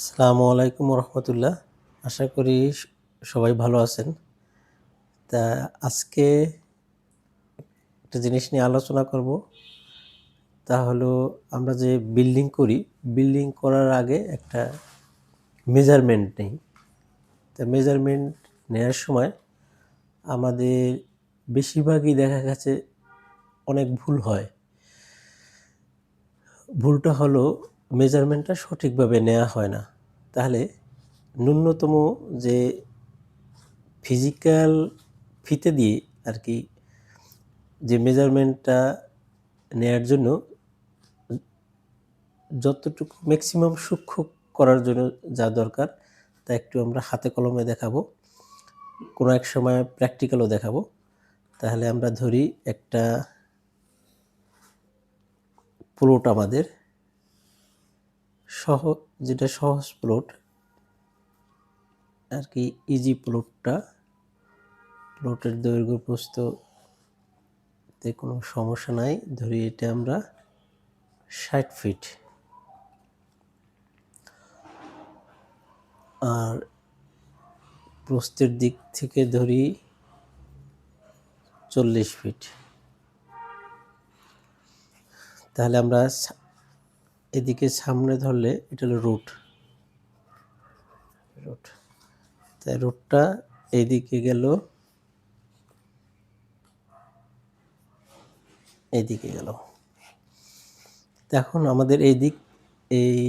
আসসালামু আলাইকুম রহমতুল্লাহ। আশা করি সবাই ভালো আছেন। তা আজকে একটা জিনিস নিয়ে আলোচনা করব। তা হলো আমরা যে বিল্ডিং করি, বিল্ডিং করার আগে একটা মেজারমেন্ট নেই। তা মেজারমেন্ট নেওয়ার সময় আমাদের বেশিরভাগই দেখা গেছে অনেক ভুল হয়। ভুলটা হলো মেজারমেন্টটা সঠিকভাবে নেওয়া হয় না। তাহলে ন্যূনতম যে ফিজিক্যাল ফিতে দিয়ে আর কি যে মেজারমেন্টটা নেয়ার জন্য যতটুকু ম্যাক্সিমাম সূক্ষ্ম করার জন্য যা দরকার তা একটু আমরা হাতে কলমে দেখাবো, কোনো এক সময় প্র্যাকটিক্যালও দেখাবো। তাহলে আমরা ধরি একটা প্লট আমাদের যেটা সহজ প্লট আর কি, ইজি প্লটটা, প্লটের দৈর্ঘ্য প্রস্থতে কোনো সমস্যা নাই। ধরি এটা আমরা 60 ফিট, আর প্রস্থের দিক থেকে ধরি 40 ফিট। তাহলে আমরা এদিকে সামনে ধরলে এটা হলো রুট, তাই রুটটা এইদিকে গেল, এইদিকে গেল। এখন আমাদের এই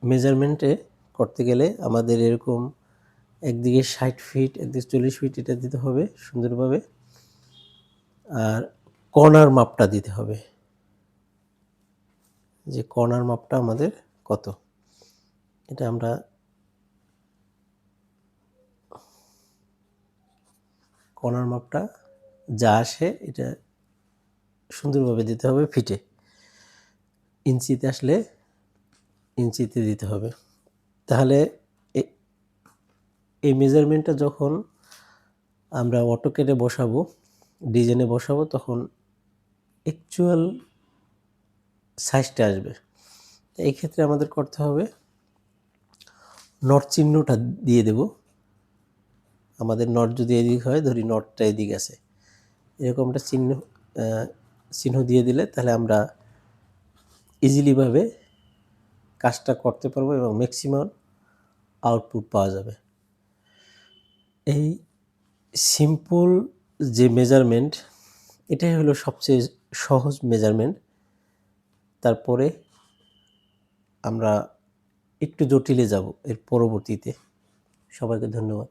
মেজারমেন্টে করতে গেলে আমাদের এরকম একদিকে 60 ফিট, একদিকে 40 ফিট এটা দিতে হবে সুন্দরভাবে, আর কর্নার মাপটা দিতে হবে, যে কর্নার মাপটা আমাদের কত। এটা আমরা কর্নার মাপটা যা আসে এটা সুন্দরভাবে দিতে হবে ফিটে, ইঞ্চিতে আসলে ইঞ্চিতে দিতে হবে। তাহলে এই মেজারমেন্টটা যখন আমরা অটোক্যাডে বসাবো, ডিজাইনে বসাবো, তখন অ্যাকচুয়াল সাইজটা আসবে। এই ক্ষেত্রে আমাদের করতে হবে নট চিহ্নটা দিয়ে দেব। আমাদের নট যদি এদিক হয়, ধরি নটটা এদিক আছে, এরকম একটা চিহ্ন দিয়ে দিলে তাহলে আমরা ইজিলিভাবে কাজটা করতে পারবো এবং ম্যাক্সিমাম আউটপুট পাওয়া যাবে। এই সিম্পল যে মেজারমেন্ট, এটাই হলো সবচেয়ে সহজ মেজারমেন্ট। তারপরে আমরা একটু জটিলে যাব এর পরবর্তীতে। সবাইকে ধন্যবাদ।